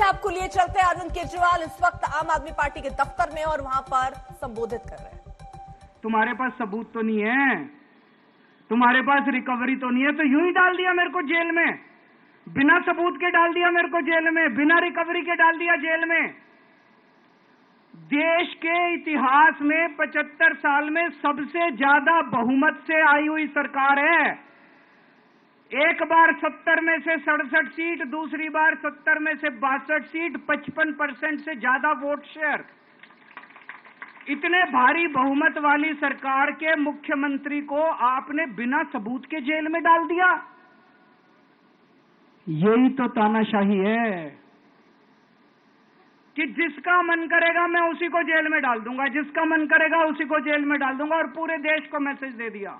आपको लिए चलते हैं। अरविंद केजरीवाल इस वक्त आम आदमी पार्टी के दफ्तर में और वहां पर संबोधित कर रहे हैं। तुम्हारे पास सबूत तो नहीं है, तुम्हारे पास रिकवरी तो नहीं है, तो यूं ही डाल दिया मेरे को जेल में, बिना सबूत के डाल दिया मेरे को जेल में, बिना रिकवरी के डाल दिया जेल में। देश के इतिहास में 75 साल में सबसे ज्यादा बहुमत से आई हुई सरकार है। एक बार 70 में से 67 सीट, दूसरी बार 70 में से 62 सीट, 55% से ज्यादा वोट शेयर। इतने भारी बहुमत वाली सरकार के मुख्यमंत्री को आपने बिना सबूत के जेल में डाल दिया। यही तो तानाशाही है कि जिसका मन करेगा मैं उसी को जेल में डाल दूंगा, जिसका मन करेगा उसी को जेल में डाल दूंगा। और पूरे देश को मैसेज दे दिया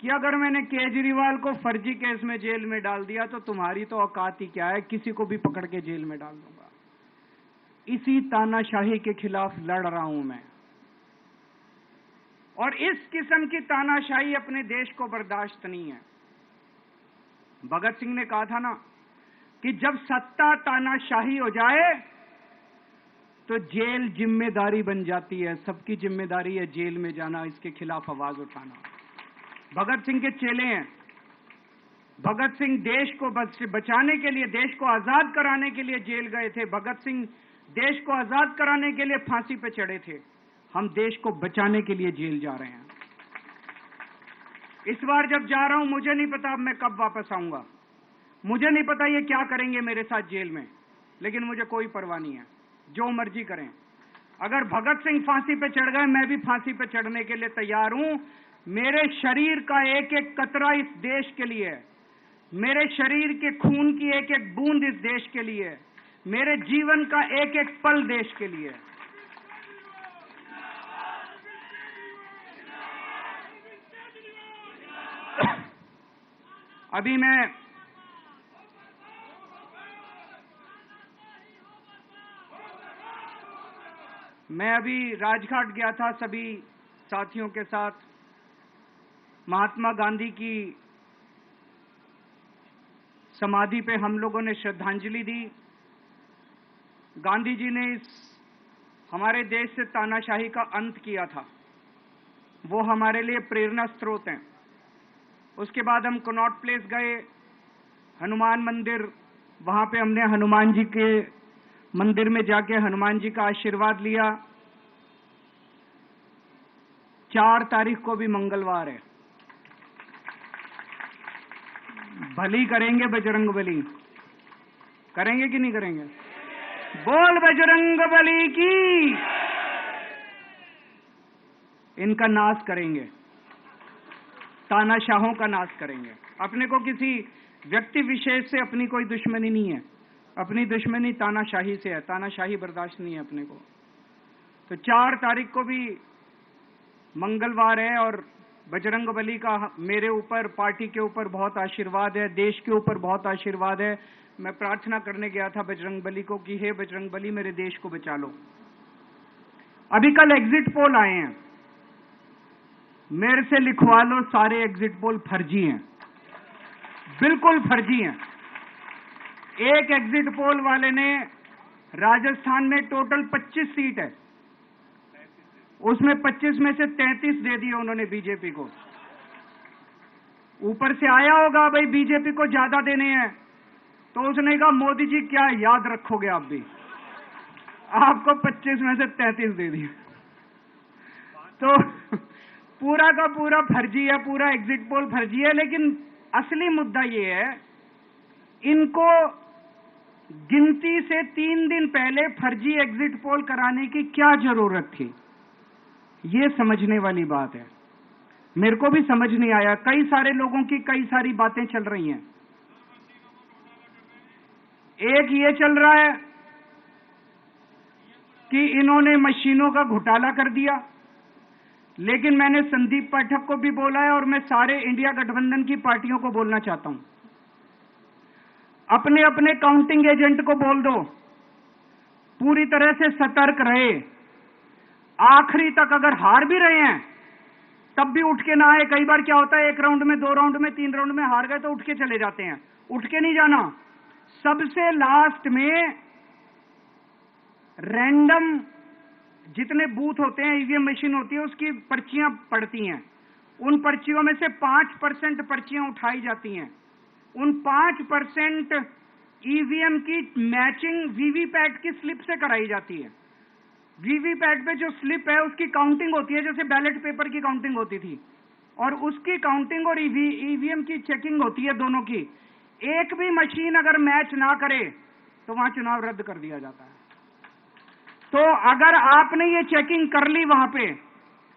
कि अगर मैंने केजरीवाल को फर्जी केस में जेल में डाल दिया तो तुम्हारी तो औकात ही क्या है, किसी को भी पकड़ के जेल में डाल दूंगा। इसी तानाशाही के खिलाफ लड़ रहा हूं मैं, और इस किस्म की तानाशाही अपने देश को बर्दाश्त नहीं है। भगत सिंह ने कहा था ना कि जब सत्ता तानाशाही हो जाए तो जेल जिम्मेदारी बन जाती है, सबकी जिम्मेदारी है जेल में जाना, इसके खिलाफ आवाज उठाना। भगत सिंह के चेले हैं। भगत सिंह देश को बचाने के लिए, देश को आजाद कराने के लिए जेल गए थे। भगत सिंह देश को आजाद कराने के लिए फांसी पे चढ़े थे। हम देश को बचाने के लिए जेल जा रहे हैं। इस बार जब जा रहा हूं, मुझे नहीं पता अब मैं कब वापस आऊंगा, मुझे नहीं पता ये क्या करेंगे मेरे साथ जेल में, लेकिन मुझे कोई परवाह नहीं है, जो मर्जी करें। अगर भगत सिंह फांसी पे चढ़ गए, मैं भी फांसी पे चढ़ने के लिए तैयार हूं। मेरे शरीर का एक एक कतरा इस देश के लिए है, मेरे शरीर के खून की एक एक बूंद इस देश के लिए है, मेरे जीवन का एक एक पल देश के लिए है। अभी मैं अभी राजघाट गया था सभी साथियों के साथ। महात्मा गांधी की समाधि पे हम लोगों ने श्रद्धांजलि दी। गांधी जी ने इस हमारे देश से तानाशाही का अंत किया था, वो हमारे लिए प्रेरणा स्रोत हैं। उसके बाद हम कनॉट प्लेस गए, हनुमान मंदिर, वहां पे हमने हनुमान जी के मंदिर में जाके हनुमान जी का आशीर्वाद लिया। 4 तारीख को भी मंगलवार है, भली करेंगे बजरंगबली, करेंगे कि नहीं करेंगे? बोल बजरंगबली की। इनका नाश करेंगे, तानाशाहों का नाश करेंगे। अपने को किसी व्यक्ति विशेष से अपनी कोई दुश्मनी नहीं है, अपनी दुश्मनी तानाशाही से है, तानाशाही बर्दाश्त नहीं है अपने को। तो 4 तारीख को भी मंगलवार है और बजरंगबली का मेरे ऊपर, पार्टी के ऊपर बहुत आशीर्वाद है, देश के ऊपर बहुत आशीर्वाद है। मैं प्रार्थना करने गया था बजरंगबली को कि हे बजरंगबली मेरे देश को बचा लो। अभी कल एग्जिट पोल आए हैं, मेरे से लिखवा लो, सारे एग्जिट पोल फर्जी हैं, बिल्कुल फर्जी हैं। एक एग्जिट पोल वाले ने राजस्थान में टोटल 25 सीट है, उसमें 25 में से 33 दे दिए उन्होंने बीजेपी को। ऊपर से आया होगा भाई बीजेपी को ज्यादा देने हैं, तो उसने कहा मोदी जी क्या याद रखोगे आप भी, आपको 25 में से 33 दे दिए। तो पूरा का पूरा फर्जी है, पूरा एग्जिट पोल फर्जी है। लेकिन असली मुद्दा ये है, इनको गिनती से 3 दिन पहले फर्जी एग्जिट पोल कराने की क्या जरूरत थी, ये समझने वाली बात है। मेरे को भी समझ नहीं आया, कई सारे लोगों की कई सारी बातें चल रही हैं। एक ये चल रहा है कि इन्होंने मशीनों का घोटाला कर दिया, लेकिन मैंने संदीप पाठक को भी बोला है और मैं सारे इंडिया गठबंधन की पार्टियों को बोलना चाहता हूं, अपने अपने काउंटिंग एजेंट को बोल दो पूरी तरह से सतर्क रहे। आखिरी तक अगर हार भी रहे हैं तब भी उठ के ना आए। कई बार क्या होता है, 1 राउंड में, 2 राउंड में, 3 राउंड में हार गए तो उठ के चले जाते हैं, उठ के नहीं जाना। सबसे लास्ट में रैंडम जितने बूथ होते हैं, ईवीएम मशीन होती है, उसकी पर्चियां पड़ती हैं। उन पर्चियों में से 5% पर्चियां उठाई जाती हैं। उन 5% ईवीएम की मैचिंग वीवीपैट की स्लिप से कराई जाती है। वीवीपैट पे जो स्लिप है उसकी काउंटिंग होती है, जैसे बैलेट पेपर की काउंटिंग होती थी, और उसकी काउंटिंग और ईवीएम की चेकिंग होती है दोनों की। एक भी मशीन अगर मैच ना करे तो वहां चुनाव रद्द कर दिया जाता है। तो अगर आपने ये चेकिंग कर ली वहां पे,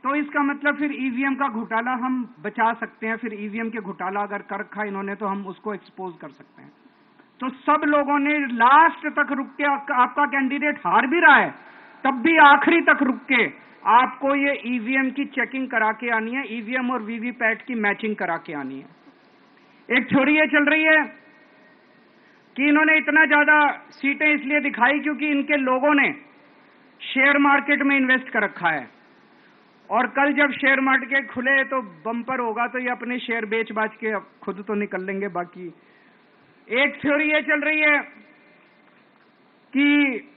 तो इसका मतलब फिर ईवीएम का घोटाला हम बचा सकते हैं। फिर ईवीएम के घोटाला अगर कर रखा इन्होंने तो हम उसको एक्सपोज कर सकते हैं। तो सब लोगों ने लास्ट तक रुक के, आपका कैंडिडेट हार भी रहा है तब भी आखिरी तक रुक के आपको ये ईवीएम की चेकिंग करा के आनी है, ईवीएम और वीवीपैट की मैचिंग करा के आनी है। एक थ्योरी ये चल रही है कि इन्होंने इतना ज्यादा सीटें इसलिए दिखाई क्योंकि इनके लोगों ने शेयर मार्केट में इन्वेस्ट कर रखा है, और कल जब शेयर मार्केट खुले तो बम्पर होगा, तो ये अपने शेयर बेच बाच के खुद तो निकल लेंगे। बाकी एक थ्योरी ये चल रही है कि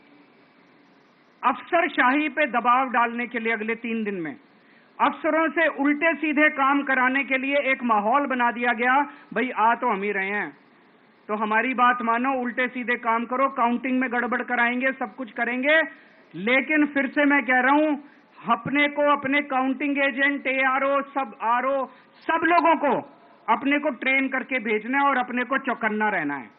अफसरशाही पे दबाव डालने के लिए अगले 3 दिन में अफसरों से उल्टे सीधे काम कराने के लिए एक माहौल बना दिया गया। भाई आ तो हम ही रहे हैं, तो हमारी बात मानो, उल्टे सीधे काम करो, काउंटिंग में गड़बड़ कराएंगे, सब कुछ करेंगे। लेकिन फिर से मैं कह रहा हूं, अपने को, अपने काउंटिंग एजेंट, एआरओ, सब लोगों को अपने को ट्रेन करके भेजना है और अपने को चौकन्ना रहना है।